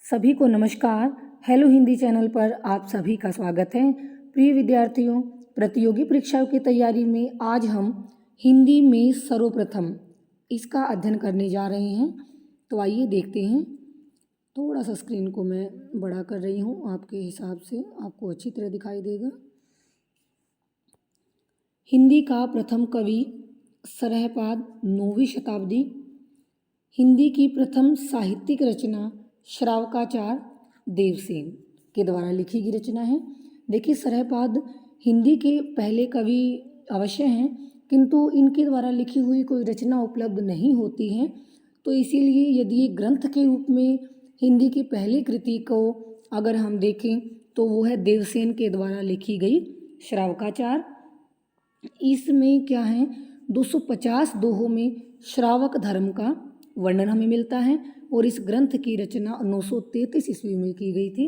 सभी को नमस्कार। हेलो हिंदी चैनल पर आप सभी का स्वागत है। प्रिय विद्यार्थियों, प्रतियोगी परीक्षाओं की तैयारी में आज हम हिंदी में सर्वप्रथम इसका अध्ययन करने जा रहे हैं। तो आइए देखते हैं। थोड़ा सा स्क्रीन को मैं बड़ा कर रही हूँ, आपके हिसाब से आपको अच्छी तरह दिखाई देगा। हिंदी का प्रथम कवि सरहपाद 9वीं शताब्दी। हिंदी की प्रथम साहित्यिक रचना श्रावकाचार देवसेन के द्वारा लिखी गई रचना है। देखिए, सरहपाद हिंदी के पहले कवि अवश्य हैं, किंतु इनके द्वारा लिखी हुई कोई रचना उपलब्ध नहीं होती है। तो इसीलिए यदि ये ग्रंथ के रूप में हिंदी की पहली कृति को अगर हम देखें तो वो है देवसेन के द्वारा लिखी गई श्रावकाचार। इसमें क्या है, 250 दोहों में श्रावक धर्म का वर्णन हमें मिलता है और इस ग्रंथ की रचना 933 ईस्वी में की गई थी।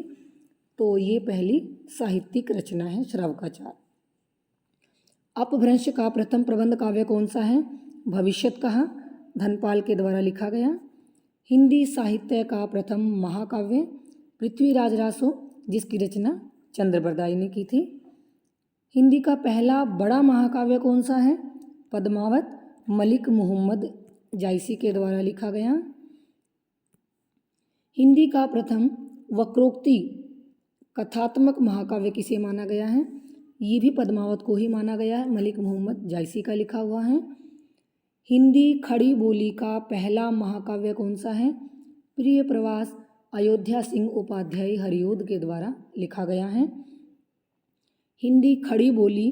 तो ये पहली साहित्यिक रचना है श्रावकाचार। अपभ्रंश का प्रथम प्रबंध काव्य कौन सा है? भविष्यत कहा, धनपाल के द्वारा लिखा गया। हिंदी साहित्य का प्रथम महाकाव्य पृथ्वीराज रासो, जिसकी रचना चंद्रबरदाई ने की थी। हिंदी का पहला बड़ा महाकाव्य कौन सा है? पद्मावत, मलिक मोहम्मद जायसी के द्वारा लिखा गया। हिंदी का प्रथम वक्रोक्ति कथात्मक महाकाव्य किसे माना गया है? ये भी पद्मावत को ही माना गया है, मलिक मोहम्मद जायसी का लिखा हुआ है। हिंदी खड़ी बोली का पहला महाकाव्य कौन सा है? प्रिय प्रवास अयोध्या सिंह उपाध्याय हरिओद के द्वारा लिखा गया है। हिंदी खड़ी बोली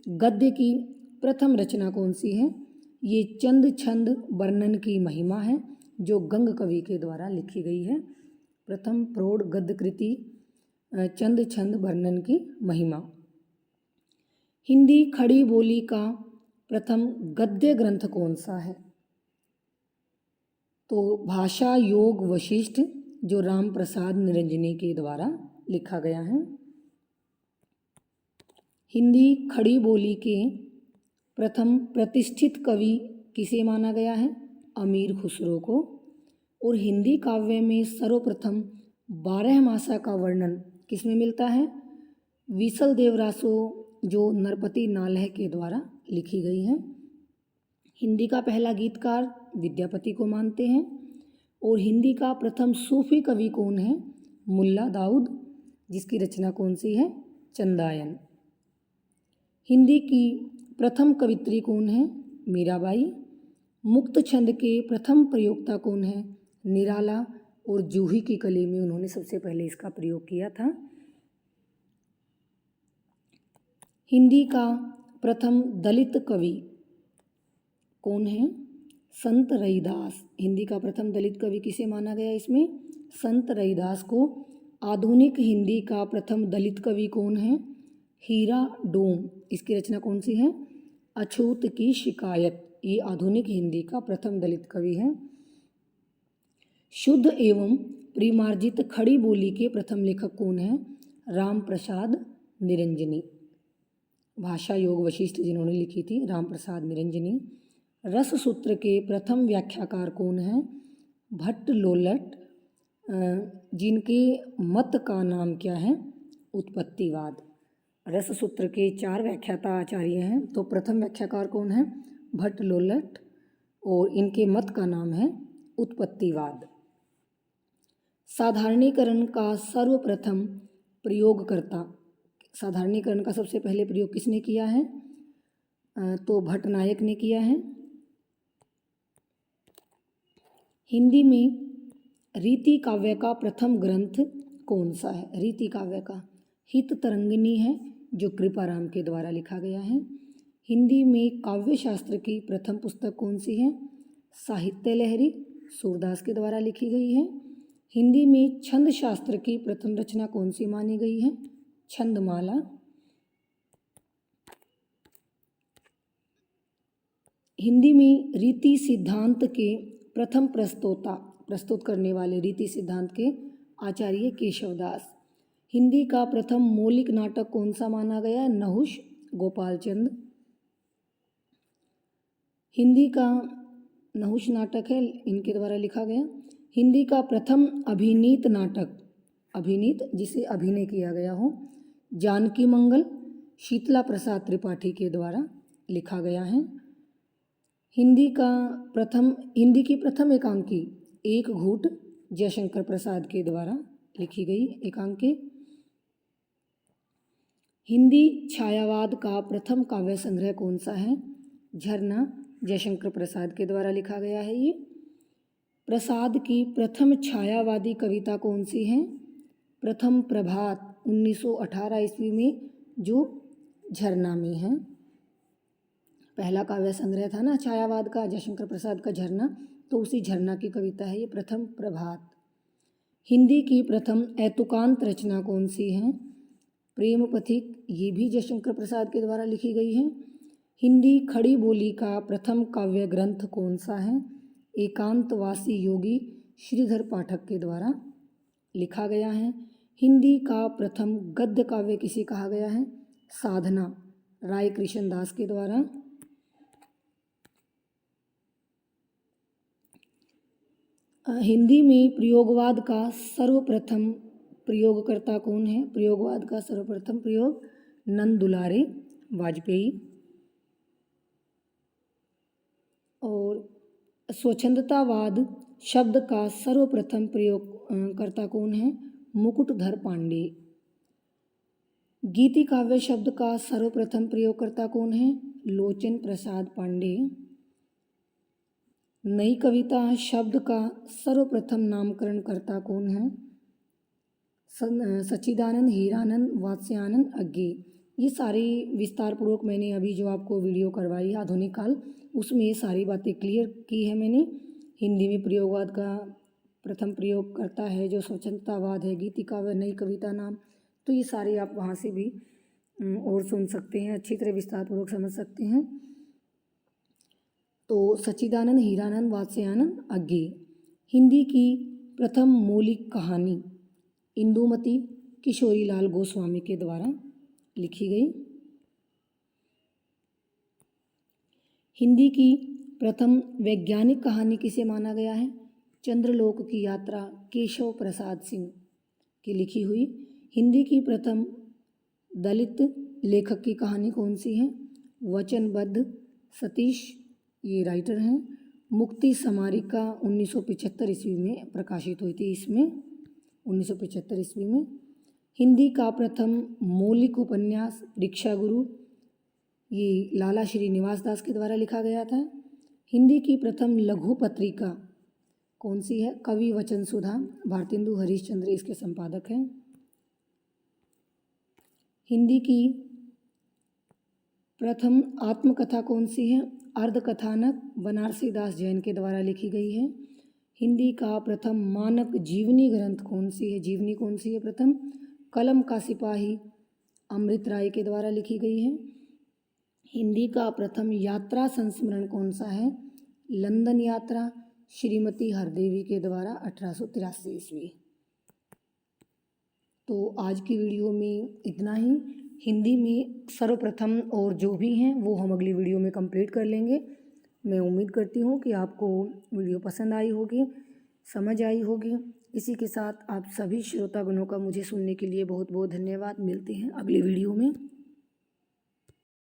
गद्य की प्रथम रचना कौन सी है? ये चंद छंद वर्णन की महिमा है, जो गंग कवि के द्वारा लिखी गई है। प्रथम प्रौढ़ गद्य कृति चंद छंद वर्णन की महिमा। हिंदी खड़ी बोली का प्रथम गद्य ग्रंथ कौन सा है? तो भाषा योग वशिष्ठ, जो राम प्रसाद निरंजनी के द्वारा लिखा गया है। हिंदी खड़ी बोली के प्रथम प्रतिष्ठित कवि किसे माना गया है? अमीर खुसरो को। और हिंदी काव्य में सर्वप्रथम 12 मासा का वर्णन किसमें मिलता है? विसल देवरासो, जो नरपति नालह के द्वारा लिखी गई है। हिंदी का पहला गीतकार विद्यापति को मानते हैं। और हिंदी का प्रथम सूफी कवि कौन है? मुल्ला दाऊद, जिसकी रचना कौन सी है? चंदायन। हिंदी की प्रथम कवित्री कौन है? मीराबाई। मुक्त छंद के प्रथम प्रयोक्ता कौन है? निराला, और जूही की कली में उन्होंने सबसे पहले इसका प्रयोग किया था। हिंदी का प्रथम दलित कवि कौन है? संत रईदास। हिंदी का प्रथम दलित कवि किसे माना गया इसमें? संत रईदास को। आधुनिक हिंदी का प्रथम दलित कवि कौन है? हीरा डोम। इसकी रचना कौन सी है? अछूत की शिकायत। ये आधुनिक हिंदी का प्रथम दलित कवि है। शुद्ध एवं परिमार्जित खड़ी बोली के प्रथम लेखक कौन है? राम प्रसाद निरंजनी। भाषा योग वशिष्ठ जिन्होंने लिखी थी, राम प्रसाद निरंजनी। रस सूत्र के प्रथम व्याख्याकार कौन है? भट्ट लोलट, जिनके मत का नाम क्या है? उत्पत्तिवाद। रस सूत्र के 4 व्याख्याता आचार्य हैं। तो प्रथम व्याख्याकार कौन है? भट्ट लोलट, और इनके मत का नाम है उत्पत्तिवाद। साधारणीकरण का सर्वप्रथम प्रयोगकर्ता, साधारणीकरण का सबसे पहले प्रयोग किसने किया है? तो भट्टनायक ने किया है। हिंदी में रीति काव्य का प्रथम ग्रंथ कौन सा है? रीति काव्य का हित तरंगिनी है, जो कृपाराम के द्वारा लिखा गया है। हिंदी में काव्य शास्त्र की प्रथम पुस्तक कौन सी है? साहित्य लहरी, सूरदास के द्वारा लिखी गई है। हिंदी में छंद शास्त्र की प्रथम रचना कौन सी मानी गई है? छंदमाला। हिंदी में रीति सिद्धांत के प्रथम प्रस्तुत करने वाले रीति सिद्धांत के आचार्य केशवदास। हिंदी का प्रथम मौलिक नाटक कौन सा माना गया है? नहुष, गोपाल चंद। हिंदी का नहुष नाटक है, इनके द्वारा लिखा गया। हिंदी का प्रथम अभिनीत नाटक, अभिनीत जिसे अभिनय किया गया हो, जानकी मंगल शीतला प्रसाद त्रिपाठी के द्वारा लिखा गया है। हिंदी की प्रथम एकांकी एक घूट जयशंकर प्रसाद के द्वारा लिखी गई एकांकी। हिंदी छायावाद का प्रथम काव्य संग्रह कौन सा है? झरना जयशंकर प्रसाद के द्वारा लिखा गया है ये। प्रसाद की प्रथम छायावादी कविता कौन सी है? प्रथम प्रभात 1918 ईस्वी में, जो झरना में है। पहला काव्य संग्रह था ना छायावाद का जयशंकर प्रसाद का झरना, तो उसी झरना की कविता है ये प्रथम प्रभात। हिंदी की प्रथम ऐतुकांत रचना कौन सी है? प्रेम पथिक, ये भी जयशंकर प्रसाद के द्वारा लिखी गई है। हिंदी खड़ी बोली का प्रथम काव्य ग्रंथ कौन सा है? एकांतवासी योगी श्रीधर पाठक के द्वारा लिखा गया है। हिंदी का प्रथम गद्य काव्य किसे कहा गया है? साधना राय कृष्ण दास के द्वारा। हिंदी में प्रयोगवाद का सर्वप्रथम प्रयोगकर्ता कौन है? प्रयोगवाद का सर्वप्रथम प्रयोग नंद दुलारे वाजपेयी। और स्वच्छंदतावाद शब्द का सर्वप्रथम प्रयोगकर्ता कौन है? मुकुटधर पांडे। गीति काव्य शब्द का सर्वप्रथम प्रयोगकर्ता कौन है? लोचन प्रसाद पांडे। नई कविता शब्द का सर्वप्रथम नामकरणकर्ता कौन है? सच्चिदानंद, हीरानंद, वात्स्यानंद अज्ञे। ये सारी विस्तार पूर्वक मैंने अभी जो आपको वीडियो करवाई है आधुनिक काल, उसमें ये सारी बातें क्लियर की है मैंने। हिंदी में प्रयोगवाद का प्रथम प्रयोग करता है जो स्वच्छंदतावाद है, गीति काव्य, नई कविता नाम, तो ये सारे आप वहाँ से भी और सुन सकते हैं, अच्छी तरह विस्तार पूर्वक समझ सकते हैं। तो सच्चिदानंद, हीरानंद, वात्स्यानंद अज्ञे। हिंदी की प्रथम मौलिक कहानी इंदुमती किशोरीलाल गोस्वामी के द्वारा लिखी गई। हिंदी की प्रथम वैज्ञानिक कहानी किसे माना गया है? चंद्रलोक की यात्रा केशव प्रसाद सिंह की लिखी हुई। हिंदी की प्रथम दलित लेखक की कहानी कौन सी है? वचनबद्ध सतीश, ये राइटर हैं। मुक्ति समारिका 1975 ईस्वी में प्रकाशित हुई थी, इसमें 1975 ईस्वी में। हिंदी का प्रथम मौलिक उपन्यास रिक्शा गुरु, ये लाला श्रीनिवास दास के द्वारा लिखा गया था। हिंदी की प्रथम लघु पत्रिका कौन सी है? कवि वचन सुधा, भारतेंदु हरिश्चंद्र इसके संपादक हैं। हिंदी की प्रथम आत्मकथा कौन सी है? अर्धकथानक बनारसी दास जैन के द्वारा लिखी गई है। हिंदी का प्रथम मानक जीवनी ग्रंथ कौन सी है? जीवनी कौन सी है प्रथम? कलम का सिपाही अमृत राय के द्वारा लिखी गई है। हिंदी का प्रथम यात्रा संस्मरण कौन सा है? लंदन यात्रा श्रीमती हरदेवी के द्वारा 1883 ईस्वी। तो आज की वीडियो में इतना ही। हिंदी में सर्वप्रथम और जो भी हैं वो हम अगली वीडियो में कंप्लीट कर लेंगे। मैं उम्मीद करती हूँ कि आपको वीडियो पसंद आई होगी, समझ आई होगी। इसी के साथ आप सभी श्रोतागणों का मुझे सुनने के लिए बहुत बहुत धन्यवाद। मिलते हैं अगली वीडियो में।